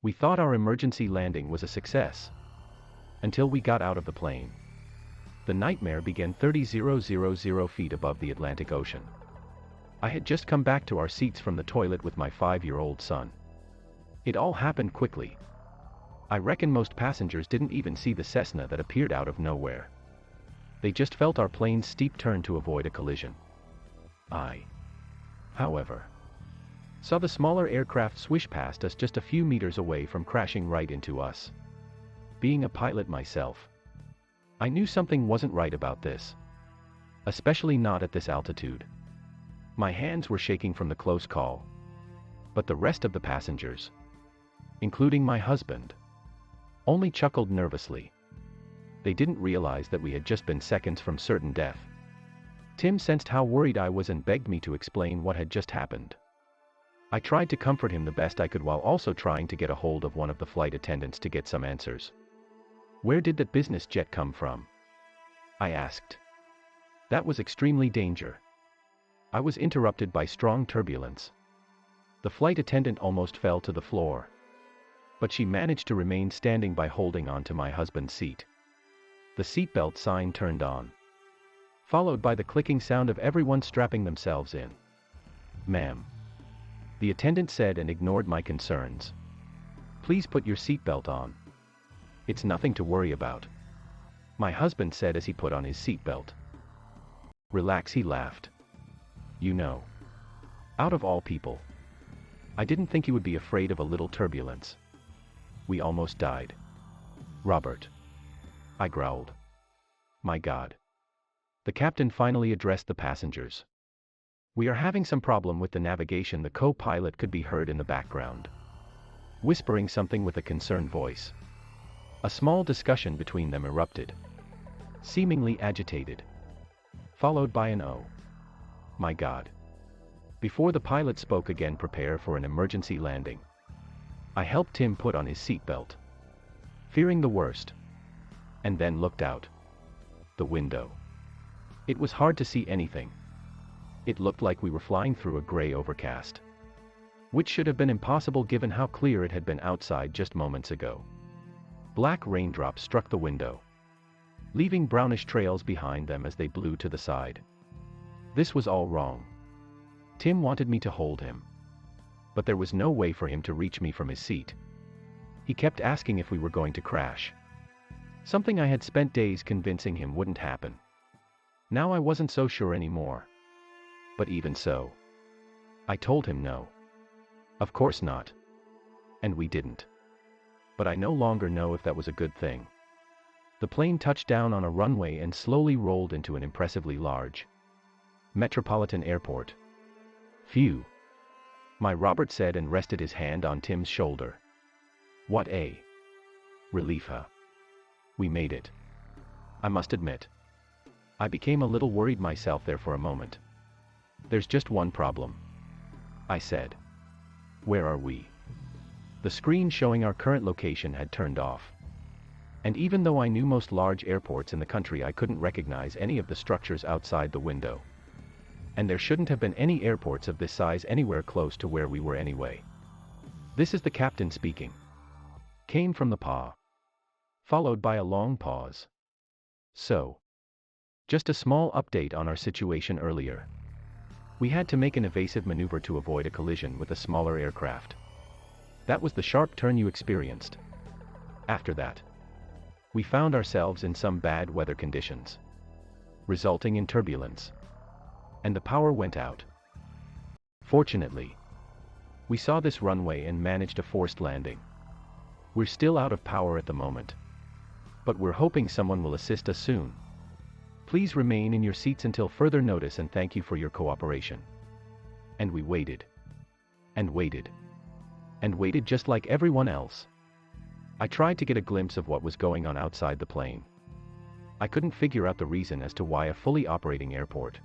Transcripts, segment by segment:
We thought our emergency landing was a success. Until we got out of the plane. The nightmare began 30,000 feet above the Atlantic Ocean. I had just come back to our seats from the toilet with my 5-year-old son. It all happened quickly. I reckon most passengers didn't even see the Cessna that appeared out of nowhere. They just felt our plane's steep turn to avoid a collision. I, however, saw the smaller aircraft swish past us just a few meters away from crashing right into us. Being a pilot myself, I knew something wasn't right about this. Especially not at this altitude. My hands were shaking from the close call. But the rest of the passengers, including my husband, only chuckled nervously. They didn't realize that we had just been seconds from certain death. Tim sensed how worried I was and begged me to explain what had just happened. I tried to comfort him the best I could while also trying to get a hold of one of the flight attendants to get some answers. Where did that business jet come from? I asked. That was extremely danger. I was interrupted by strong turbulence. The flight attendant almost fell to the floor. But she managed to remain standing by holding on to my husband's seat. The seatbelt sign turned on, followed by the clicking sound of everyone strapping themselves in. "Ma'am," the attendant said and ignored my concerns. "Please put your seatbelt on. It's nothing to worry about," my husband said as he put on his seatbelt. "Relax," he laughed. "You know, out of all people, I didn't think you would be afraid of a little turbulence. We almost died." "Robert," I growled. "My God." The captain finally addressed the passengers. "We are having some problem with the navigation." The co-pilot could be heard in the background, whispering something with a concerned voice. A small discussion between them erupted, seemingly agitated, followed by an "Oh my God," before the pilot spoke again. "Prepare for an emergency landing." I helped Tim put on his seatbelt, fearing the worst, and then looked out the window. It was hard to see anything. It looked like we were flying through a gray overcast, which should have been impossible given how clear it had been outside just moments ago. Black raindrops struck the window, leaving brownish trails behind them as they blew to the side. This was all wrong. Tim wanted me to hold him, but there was no way for him to reach me from his seat. He kept asking if we were going to crash, something I had spent days convincing him wouldn't happen. Now I wasn't so sure anymore. But even so, I told him no. Of course not. And we didn't. But I no longer know if that was a good thing. The plane touched down on a runway and slowly rolled into an impressively large metropolitan airport. "Phew," my Robert said and rested his hand on Tim's shoulder. "What a relief, huh? We made it." I must admit, I became a little worried myself there for a moment. "There's just one problem," I said. "Where are we?" The screen showing our current location had turned off. And even though I knew most large airports in the country, I couldn't recognize any of the structures outside the window. And there shouldn't have been any airports of this size anywhere close to where we were anyway. "This is the captain speaking," came from the PA, followed by a long pause. "So, just a small update on our situation earlier. We had to make an evasive maneuver to avoid a collision with a smaller aircraft. That was the sharp turn you experienced. After that, we found ourselves in some bad weather conditions, resulting in turbulence. And the power went out. Fortunately, we saw this runway and managed a forced landing. We're still out of power at the moment, but we're hoping someone will assist us soon. Please remain in your seats until further notice and thank you for your cooperation." And we waited. And waited. And waited just like everyone else. I tried to get a glimpse of what was going on outside the plane. I couldn't figure out the reason as to why a fully operating airport,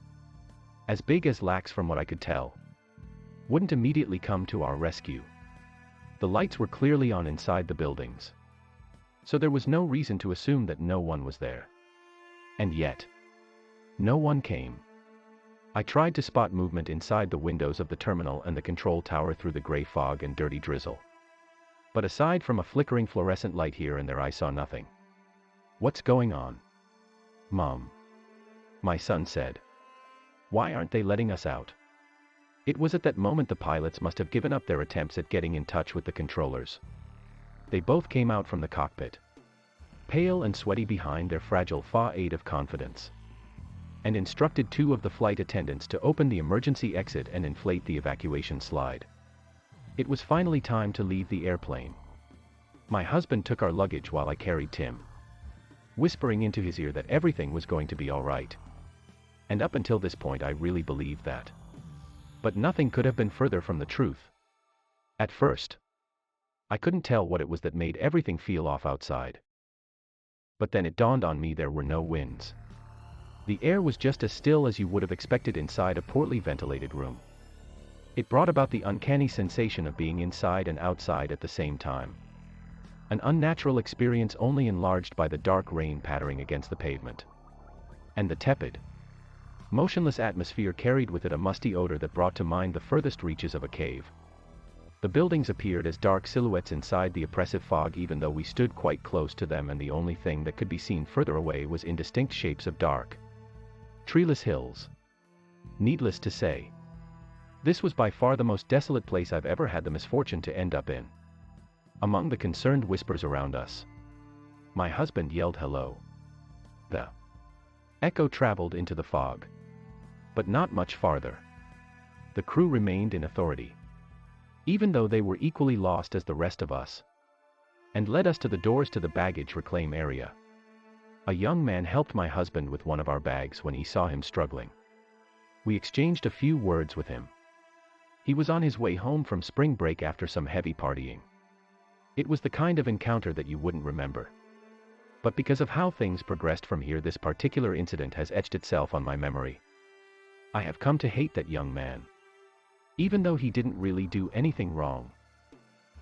as big as Lax from what I could tell, wouldn't immediately come to our rescue. The lights were clearly on inside the buildings, so there was no reason to assume that no one was there. And yet, no one came. I tried to spot movement inside the windows of the terminal and the control tower through the gray fog and dirty drizzle, But aside from a flickering fluorescent light here and there, I saw nothing. "What's going on, Mom?" my son said. "Why aren't they letting us out?" It was at that moment the pilots must have given up their attempts at getting in touch with the controllers. They both came out from the cockpit, pale and sweaty behind their fragile facade of confidence, and instructed two of the flight attendants to open the emergency exit and inflate the evacuation slide. It was finally time to leave the airplane. My husband took our luggage while I carried Tim, whispering into his ear that everything was going to be all right. And up until this point I really believed that. But nothing could have been further from the truth. At first, I couldn't tell what it was that made everything feel off outside. But then it dawned on me there were no winds. The air was just as still as you would have expected inside a poorly ventilated room. It brought about the uncanny sensation of being inside and outside at the same time. An unnatural experience only enlarged by the dark rain pattering against the pavement. And the tepid, motionless atmosphere carried with it a musty odor that brought to mind the furthest reaches of a cave. The buildings appeared as dark silhouettes inside the oppressive fog, even though we stood quite close to them, and the only thing that could be seen further away was indistinct shapes of dark, treeless hills. Needless to say, this was by far the most desolate place I've ever had the misfortune to end up in. Among the concerned whispers around us, my husband yelled hello. The echo traveled into the fog, but not much farther. The crew remained in authority, even though they were equally lost as the rest of us, and led us to the doors to the baggage reclaim area. A young man helped my husband with one of our bags when he saw him struggling. We exchanged a few words with him. He was on his way home from spring break after some heavy partying. It was the kind of encounter that you wouldn't remember. But because of how things progressed from here, this particular incident has etched itself on my memory. I have come to hate that young man, even though he didn't really do anything wrong.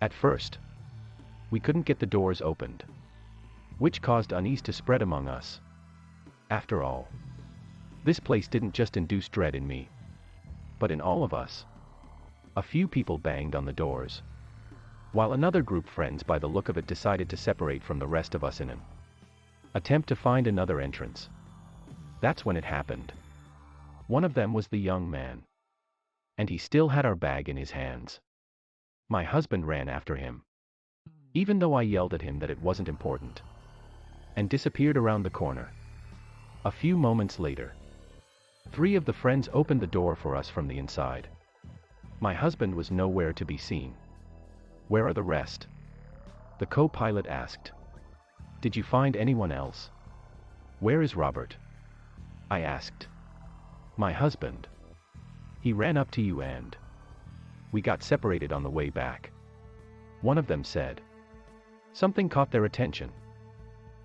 At first, we couldn't get the doors opened, which caused unease to spread among us. After all, this place didn't just induce dread in me, but in all of us. A few people banged on the doors, while another group, friends by the look of it, decided to separate from the rest of us in an attempt to find another entrance. That's when it happened. One of them was the young man, and he still had our bag in his hands. My husband ran after him, even though I yelled at him that it wasn't important, and disappeared around the corner. A few moments later, 3 of the friends opened the door for us from the inside. My husband was nowhere to be seen. "Where are the rest?" the co-pilot asked. "Did you find anyone else? Where is Robert?" I asked. "My husband. He ran up to you and we got separated on the way back," one of them said. Something caught their attention.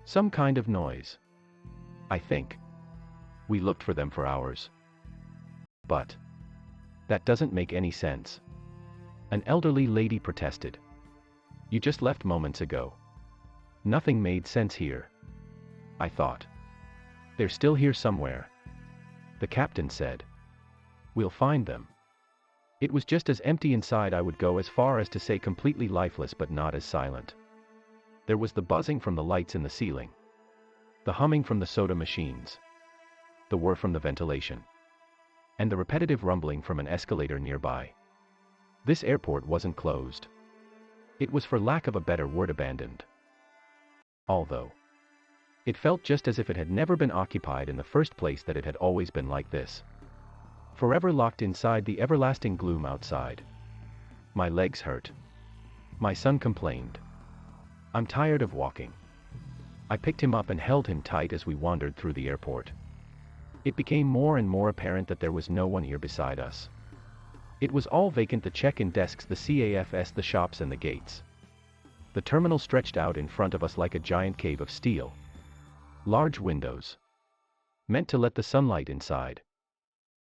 Some kind of noise, I think. We looked for them for hours. "But that doesn't make any sense," an elderly lady protested. "You just left moments ago. Nothing made sense here." I thought. "They're still here somewhere," the captain said. "We'll find them." It was just as empty inside, I would go as far as to say completely lifeless, but not as silent. There was the buzzing from the lights in the ceiling, the humming from the soda machines, the whir from the ventilation, and the repetitive rumbling from an escalator nearby. This airport wasn't closed. It was, for lack of a better word, abandoned. Although it felt just as if it had never been occupied in the first place, that it had always been like this, forever locked inside the everlasting gloom outside. My legs hurt, my son complained. "I'm tired of walking." I picked him up and held him tight as we wandered through the airport. It became more and more apparent that there was no one here beside us. It was all vacant: the check-in desks, the CAFs, the shops, and the gates. The terminal stretched out in front of us like a giant cave of steel. Large windows, meant to let the sunlight inside,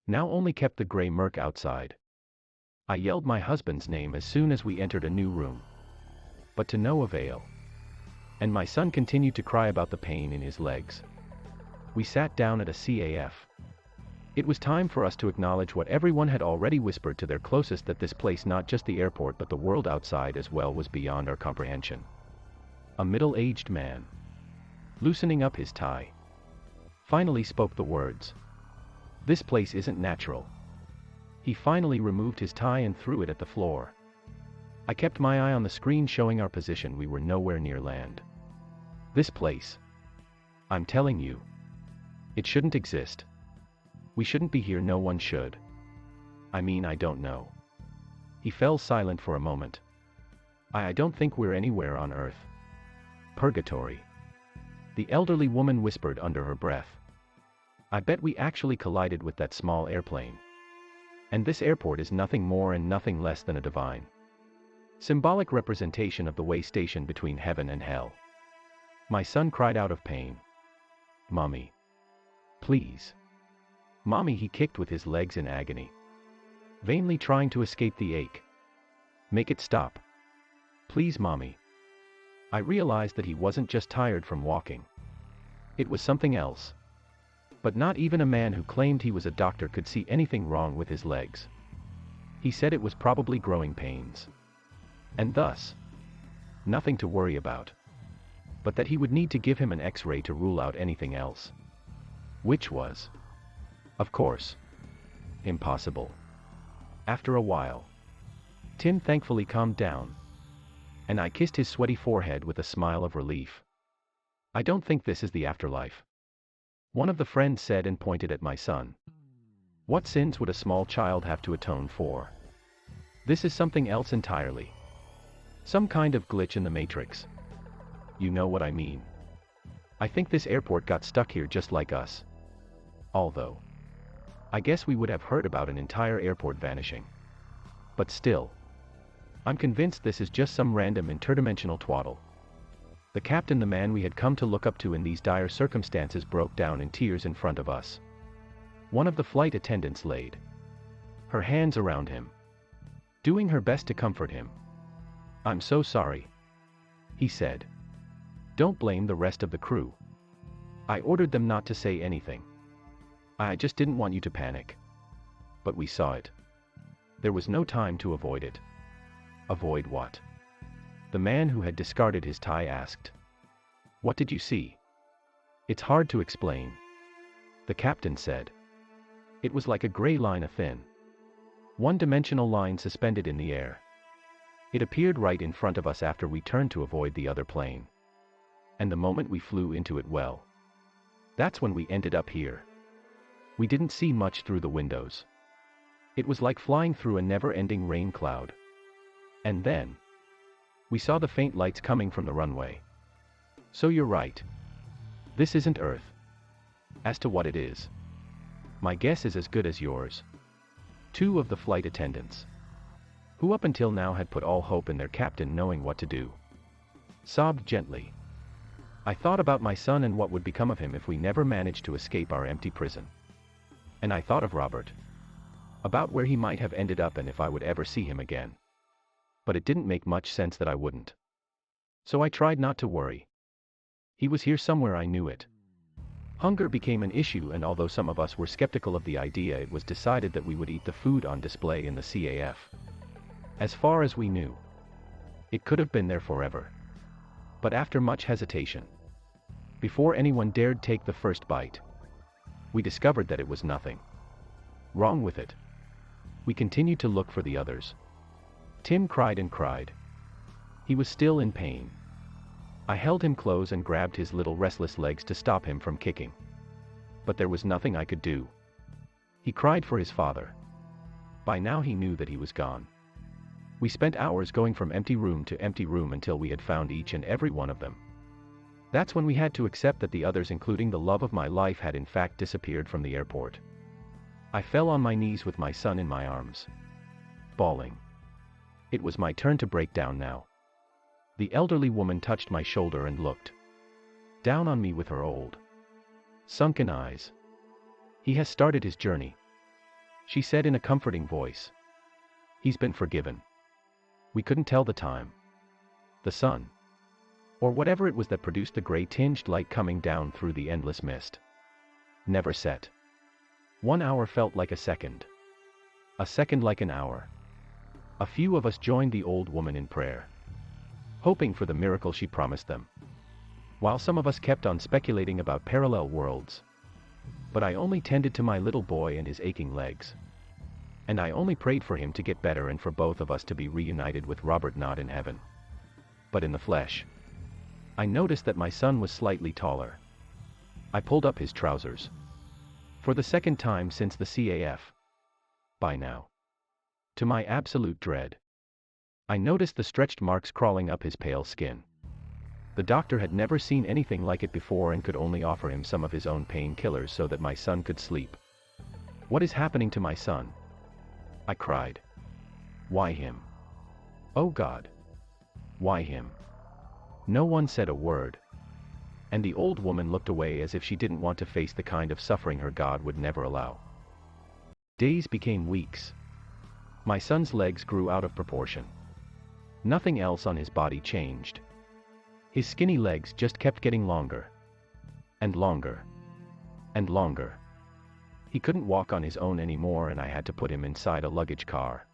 now only kept the gray murk outside. I yelled my husband's name as soon as we entered a new room, but to no avail, and my son continued to cry about the pain in his legs. We sat down at a CAF. It was time for us to acknowledge what everyone had already whispered to their closest, that this place, not just the airport but the world outside as well, was beyond our comprehension. A middle-aged man, loosening up his tie, finally spoke the words. "This place isn't natural." He finally removed his tie and threw it at the floor. I kept my eye on the screen showing our position. We were nowhere near land. This place, I'm telling you, it shouldn't exist. We shouldn't be here. No one should. I mean, I don't know. He fell silent for a moment. I don't think we're anywhere on Earth. Purgatory. The elderly woman whispered under her breath. I bet we actually collided with that small airplane. And this airport is nothing more and nothing less than a divine, symbolic representation of the way station between heaven and hell. My son cried out of pain. "Mommy. Please. Mommy," he kicked with his legs in agony, vainly trying to escape the ache. "Make it stop. Please, Mommy." I realized that he wasn't just tired from walking. It was something else. But not even a man who claimed he was a doctor could see anything wrong with his legs. He said it was probably growing pains. And thus, nothing to worry about. But that he would need to give him an X-ray to rule out anything else. Which was, of course, impossible. After a while, Tim thankfully calmed down, and I kissed his sweaty forehead with a smile of relief. "I don't think this is the afterlife," one of the friends said and pointed at my son. "What sins would a small child have to atone for? This is something else entirely. Some kind of glitch in the matrix. You know what I mean. I think this airport got stuck here just like us. Although, I guess we would have heard about an entire airport vanishing. But still, I'm convinced this is just some random interdimensional twaddle." The captain, the man we had come to look up to in these dire circumstances, broke down in tears in front of us. One of the flight attendants laid her hands around him, doing her best to comfort him. "I'm so sorry," he said. "Don't blame the rest of the crew. I ordered them not to say anything. I just didn't want you to panic." But we saw it. There was no time to avoid it. Avoid what? The man who had discarded his tie asked. "What did you see?" "It's hard to explain," the captain said. "It was like a gray line, a thin, one-dimensional line suspended in the air. It appeared right in front of us after we turned to avoid the other plane. And the moment we flew into it, well, that's when we ended up here. We didn't see much through the windows. It was like flying through a never-ending rain cloud. And then, we saw the faint lights coming from the runway. So you're right. This isn't Earth. As to what it is, my guess is as good as yours." Two of the flight attendants, who up until now had put all hope in their captain knowing what to do, sobbed gently. I thought about my son and what would become of him if we never managed to escape our empty prison. And I thought of Robert, about where he might have ended up and if I would ever see him again. But it didn't make much sense that I wouldn't. So I tried not to worry. He was here somewhere, I knew it. Hunger became an issue, and although some of us were skeptical of the idea, it was decided that we would eat the food on display in the CAF. As far as we knew, it could have been there forever. But after much hesitation, before anyone dared take the first bite, we discovered that it was nothing wrong with it. We continued to look for the others. Tim cried and cried. He was still in pain. I held him close and grabbed his little restless legs to stop him from kicking. But there was nothing I could do. He cried for his father. By now he knew that he was gone. We spent hours going from empty room to empty room until we had found each and every one of them. That's when we had to accept that the others, including the love of my life, had in fact disappeared from the airport. I fell on my knees with my son in my arms, bawling. It was my turn to break down now. The elderly woman touched my shoulder and looked down on me with her old, sunken eyes. "He has started his journey," she said in a comforting voice. "He's been forgiven." We couldn't tell the time. The sun, or whatever it was that produced the gray-tinged light coming down through the endless mist, never set. 1 hour felt like a second like an hour. A few of us joined the old woman in prayer, hoping for the miracle she promised them, while some of us kept on speculating about parallel worlds. But I only tended to my little boy and his aching legs. And I only prayed for him to get better and for both of us to be reunited with Robert, not in heaven, but in the flesh. I noticed that my son was slightly taller. I pulled up his trousers. For the second time since the CAF. By now, to my absolute dread, I noticed the stretched marks crawling up his pale skin. The doctor had never seen anything like it before and could only offer him some of his own painkillers so that my son could sleep. What is happening to my son? I cried. Why him? Oh God. Why him? No one said a word. And the old woman looked away as if she didn't want to face the kind of suffering her God would never allow. Days became weeks. My son's legs grew out of proportion. Nothing else on his body changed. His skinny legs just kept getting longer. And longer. And longer. He couldn't walk on his own anymore and I had to put him inside a luggage car.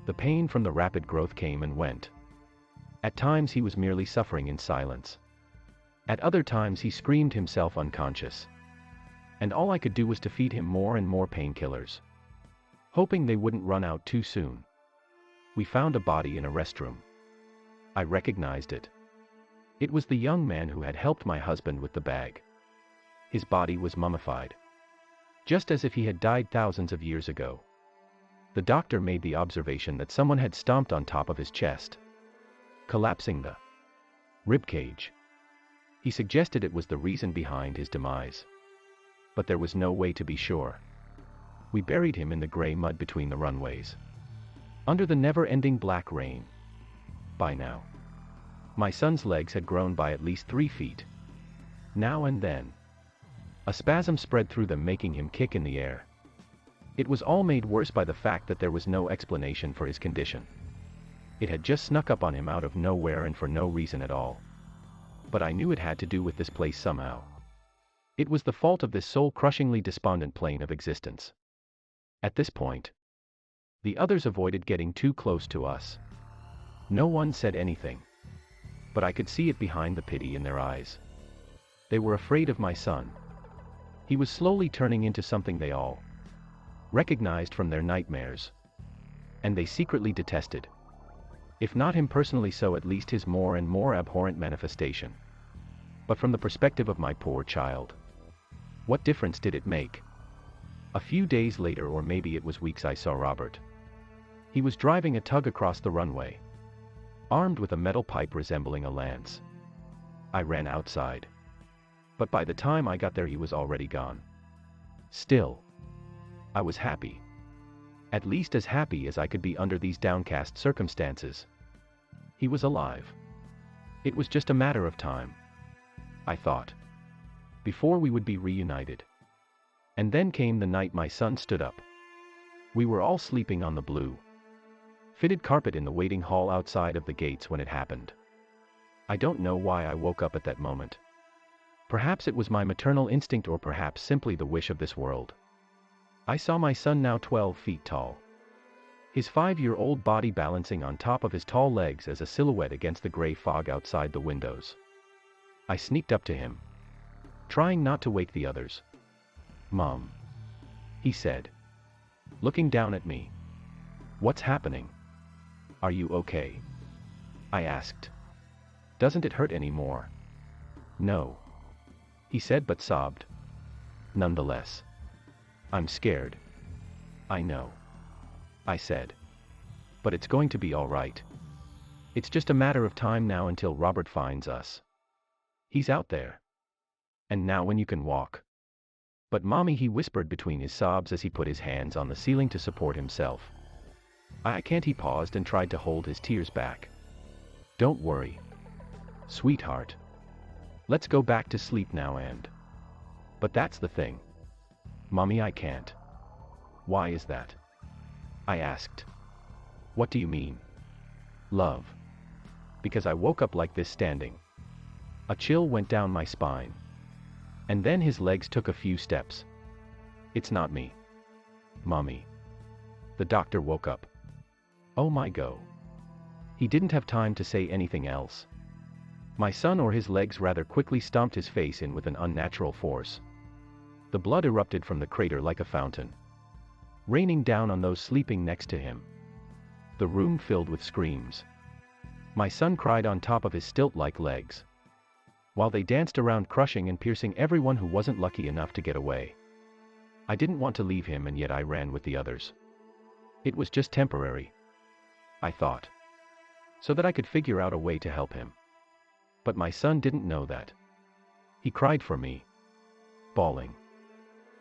The pain from the rapid growth came and went. At times he was merely suffering in silence. At other times he screamed himself unconscious. And all I could do was to feed him more and more painkillers, hoping they wouldn't run out too soon. We found a body in a restroom. I recognized it. It was the young man who had helped my husband with the bag. His body was mummified, just as if he had died thousands of years ago. The doctor made the observation that someone had stomped on top of his chest, collapsing the ribcage. He suggested it was the reason behind his demise. But there was no way to be sure. We buried him in the gray mud between the runways, under the never-ending black rain. By now, my son's legs had grown by at least 3 feet. Now and then, a spasm spread through them, making him kick in the air. It was all made worse by the fact that there was no explanation for his condition. It had just snuck up on him out of nowhere and for no reason at all. But I knew it had to do with this place somehow. It was the fault of this soul-crushingly despondent plane of existence. At this point, the others avoided getting too close to us. No one said anything. But I could see it behind the pity in their eyes. They were afraid of my son. He was slowly turning into something they all recognized from their nightmares. And they secretly detested. If not him personally, so at least his more and more abhorrent manifestation. But from the perspective of my poor child, what difference did it make? A few days later, or maybe it was weeks, I saw Robert. He was driving a tug across the runway, armed with a metal pipe resembling a lance. I ran outside. But by the time I got there he was already gone. Still, I was happy. At least as happy as I could be under these downcast circumstances. He was alive. It was just a matter of time, I thought, before we would be reunited. And then came the night my son stood up. We were all sleeping on the blue fitted carpet in the waiting hall outside of the gates when it happened. I don't know why I woke up at that moment. Perhaps it was my maternal instinct, or perhaps simply the wish of this world. I saw my son, now 12 feet tall, his 5-year-old body balancing on top of his tall legs as a silhouette against the gray fog outside the windows. I sneaked up to him, trying not to wake the others. "Mom," he said, looking down at me. "What's happening? Are you okay?" I asked. "Doesn't it hurt anymore?" "No," he said, but sobbed. "Nonetheless, I'm scared." "I know," I said. "But it's going to be all right. It's just a matter of time now until Robert finds us. He's out there. And now when you can walk." "But Mommy," he whispered between his sobs as he put his hands on the ceiling to support himself. "I can't." He paused and tried to hold his tears back. "Don't worry, sweetheart. Let's go back to sleep now and..." "But that's the thing. Mommy, I can't." "Why is that?" I asked. "What do you mean, love?" "Because I woke up like this, standing." A chill went down my spine. And then his legs took a few steps. It's not me. Mommy. The doctor woke up. Oh my God. He didn't have time to say anything else. My son or his legs rather quickly stomped his face in with an unnatural force. The blood erupted from the crater like a fountain, raining down on those sleeping next to him. The room filled with screams. My son cried on top of his stilt-like legs, while they danced around, crushing and piercing everyone who wasn't lucky enough to get away. I didn't want to leave him, and yet I ran with the others. It was just temporary, I thought, so that I could figure out a way to help him. But my son didn't know that. He cried for me, bawling,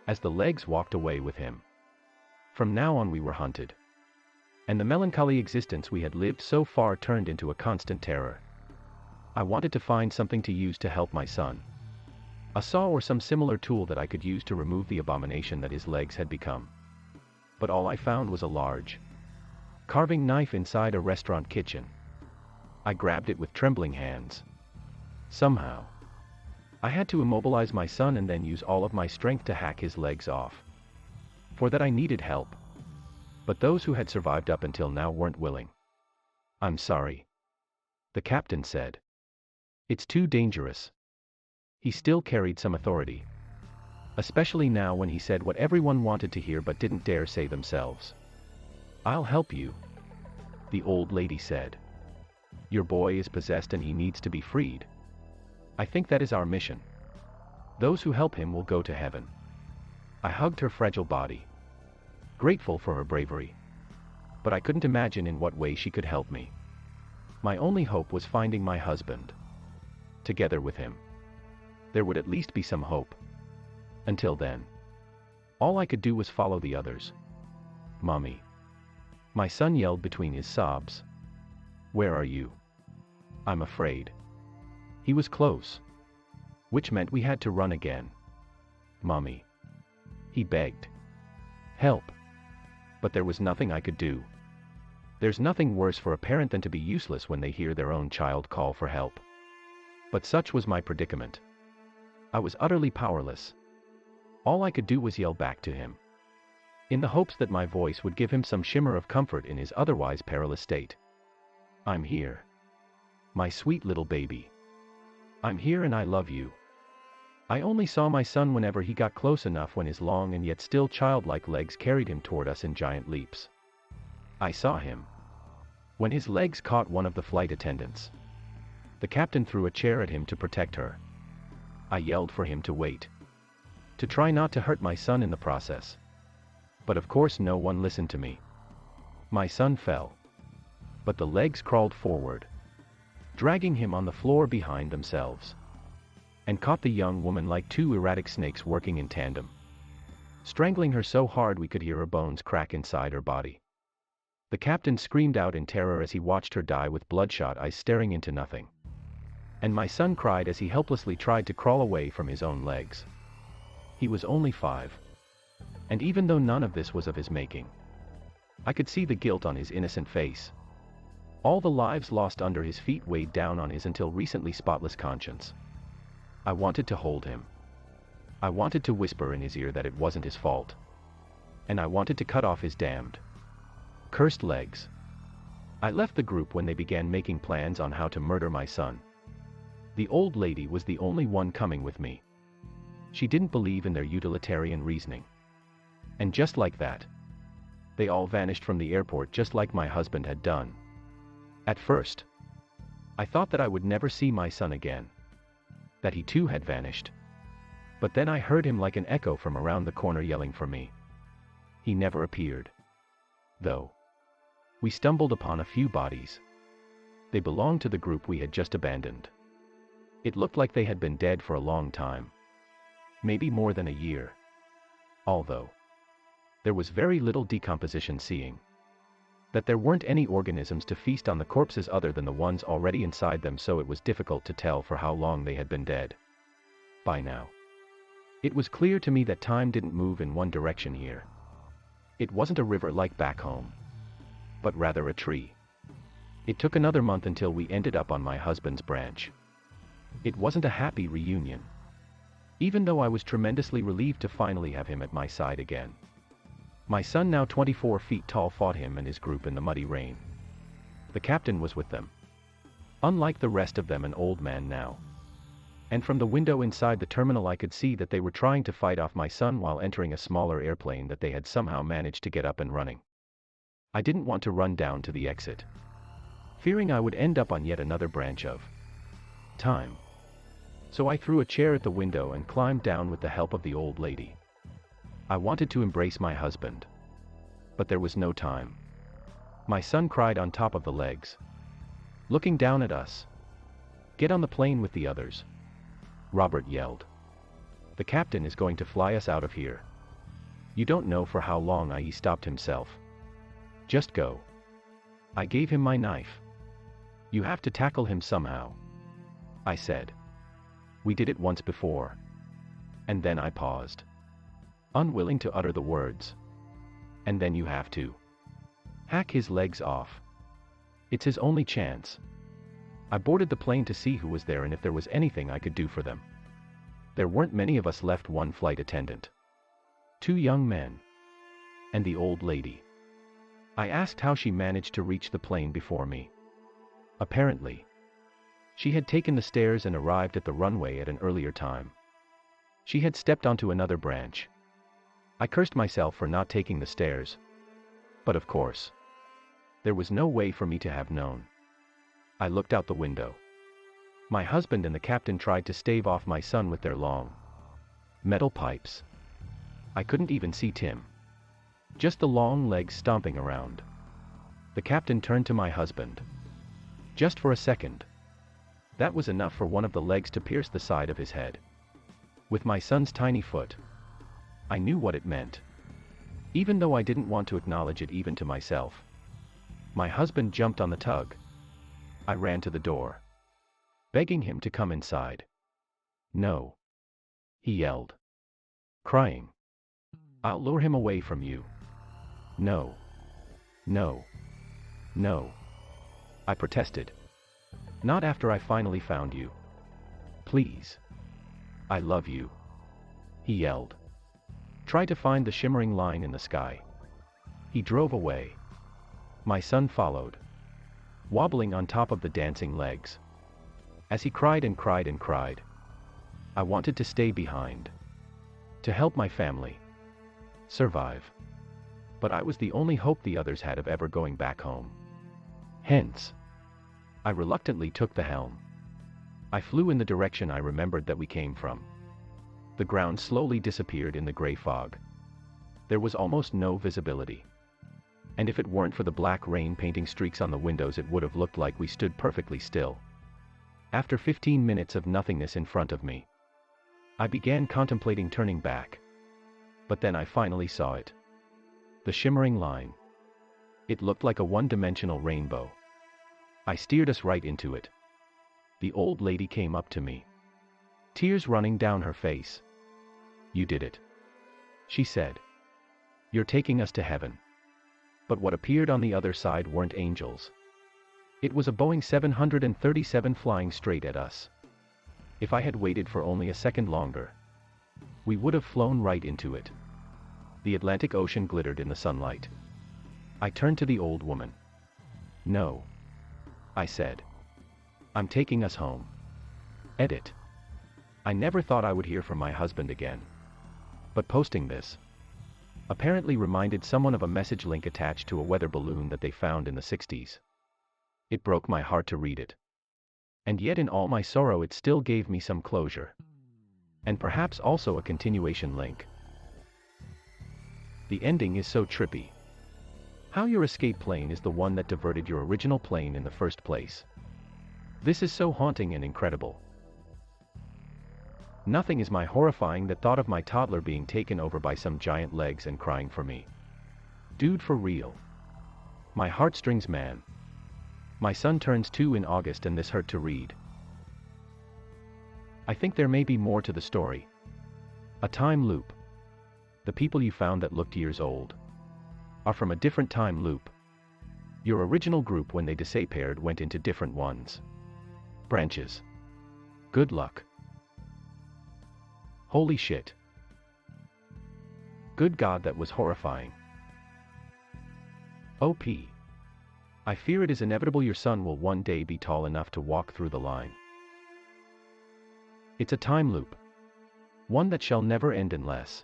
as the legs walked away with him. From now on we were hunted, and the melancholy existence we had lived so far turned into a constant terror. I wanted to find something to use to help my son. A saw or some similar tool that I could use to remove the abomination that his legs had become. But all I found was a large carving knife inside a restaurant kitchen. I grabbed it with trembling hands. Somehow, I had to immobilize my son and then use all of my strength to hack his legs off. For that I needed help. But those who had survived up until now weren't willing. I'm sorry, the captain said. It's too dangerous. He still carried some authority, especially now when he said what everyone wanted to hear but didn't dare say themselves. I'll help you, the old lady said. Your boy is possessed and he needs to be freed. I think that is our mission. Those who help him will go to heaven. I hugged her fragile body, grateful for her bravery. But I couldn't imagine in what way she could help me. My only hope was finding my husband. Together with him, there would at least be some hope. Until then, all I could do was follow the others. Mommy. My son yelled between his sobs. Where are you? I'm afraid. He was close, which meant we had to run again. Mommy. He begged. Help. But there was nothing I could do. There's nothing worse for a parent than to be useless when they hear their own child call for help. But such was my predicament. I was utterly powerless. All I could do was yell back to him, in the hopes that my voice would give him some shimmer of comfort in his otherwise perilous state. I'm here. My sweet little baby. I'm here and I love you. I only saw my son whenever he got close enough, when his long and yet still childlike legs carried him toward us in giant leaps. I saw him when his legs caught one of the flight attendants. The captain threw a chair at him to protect her. I yelled for him to wait, to try not to hurt my son in the process. But of course no one listened to me. My son fell, but the legs crawled forward, dragging him on the floor behind themselves, and caught the young woman like two erratic snakes working in tandem, strangling her so hard we could hear her bones crack inside her body. The captain screamed out in terror as he watched her die with bloodshot eyes staring into nothing. And my son cried as he helplessly tried to crawl away from his own legs. He was only 5. And even though none of this was of his making, I could see the guilt on his innocent face. All the lives lost under his feet weighed down on his until recently spotless conscience. I wanted to hold him. I wanted to whisper in his ear that it wasn't his fault. And I wanted to cut off his damned, cursed legs. I left the group when they began making plans on how to murder my son. The old lady was the only one coming with me. She didn't believe in their utilitarian reasoning. And just like that, they all vanished from the airport just like my husband had done. At first, I thought that I would never see my son again, that he too had vanished. But then I heard him like an echo from around the corner yelling for me. He never appeared, though. We stumbled upon a few bodies. They belonged to the group we had just abandoned. It looked like they had been dead for a long time. Maybe more than a year. Although there was very little decomposition, seeing that there weren't any organisms to feast on the corpses other than the ones already inside them, so it was difficult to tell for how long they had been dead. By now, it was clear to me that time didn't move in one direction here. It wasn't a river like back home, but rather a tree. It took another month until we ended up on my husband's branch. It wasn't a happy reunion. even though I was tremendously relieved to finally have him at my side again. My son, now 24 feet tall, fought him and his group in the muddy rain. The captain was with them. Unlike the rest of them, an old man now. And from the window inside the terminal I could see that they were trying to fight off my son while entering a smaller airplane that they had somehow managed to get up and running. I didn't want to run down to the exit, fearing I would end up on yet another branch of time. So I threw a chair at the window and climbed down with the help of the old lady. I wanted to embrace my husband, but there was no time. My son cried on top of the legs, looking down at us. "Get on the plane with the others," Robert yelled. "The captain is going to fly us out of here. You don't know for how long." He stopped himself. "Just go." I gave him my knife. "You have to tackle him somehow," I said. "We did it once before." And then I paused, unwilling to utter the words. "And then you have to hack his legs off. It's his only chance." I boarded the plane to see who was there and if there was anything I could do for them. There weren't many of us left: one flight attendant, 2 young men, and the old lady. I asked how she managed to reach the plane before me. Apparently, she had taken the stairs and arrived at the runway at an earlier time. She had stepped onto another branch. I cursed myself for not taking the stairs. But of course, there was no way for me to have known. I looked out the window. My husband and the captain tried to stave off my son with their long metal pipes. I couldn't even see Tim, just the long legs stomping around. The captain turned to my husband. Just for a second. That was enough for one of the legs to pierce the side of his head. With my son's tiny foot, I knew what it meant, even though I didn't want to acknowledge it even to myself. My husband jumped on the tug. I ran to the door, begging him to come inside. "No," he yelled, crying. "I'll lure him away from you." "No. No. No," I protested. "Not after I finally found you. Please. I love you," he yelled. "Try to find the shimmering line in the sky." He drove away. My son followed, wobbling on top of the dancing legs. As he cried and cried and cried, I wanted to stay behind, to help my family survive. But I was the only hope the others had of ever going back home. Hence, I reluctantly took the helm. I flew in the direction I remembered that we came from. The ground slowly disappeared in the gray fog. There was almost no visibility. And if it weren't for the black rain painting streaks on the windows, it would have looked like we stood perfectly still. After 15 minutes of nothingness in front of me, I began contemplating turning back. But then I finally saw it. The shimmering line. It looked like a one-dimensional rainbow. I steered us right into it. The old lady came up to me, tears running down her face. "You did it," she said. "You're taking us to heaven." But what appeared on the other side weren't angels. It was a Boeing 737 flying straight at us. If I had waited for only a second longer, we would have flown right into it. The Atlantic Ocean glittered in the sunlight. I turned to the old woman. "No," I said. "I'm taking us home." Edit. I never thought I would hear from my husband again. But posting this apparently reminded someone of a message link attached to a weather balloon that they found in the 60s. It broke my heart to read it. And yet in all my sorrow it still gave me some closure. And perhaps also a continuation link. The ending is so trippy. How your escape plane is the one that diverted your original plane in the first place. This is so haunting and incredible. Nothing is more horrifying than thought of my toddler being taken over by some giant legs and crying for me. Dude, for real. My heartstrings, man. My son turns 2 in August and this hurt to read. I think there may be more to the story. A time loop. The people you found that looked years old are from a different time loop. Your original group, when they disappeared, went into different ones. Branches. Good luck. Holy shit. Good God, that was horrifying. OP. I fear it is inevitable your son will one day be tall enough to walk through the line. It's a time loop. One that shall never end unless.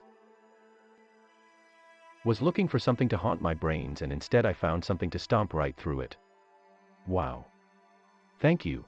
Was looking for something to haunt my brains and instead I found something to stomp right through it. Wow. Thank you.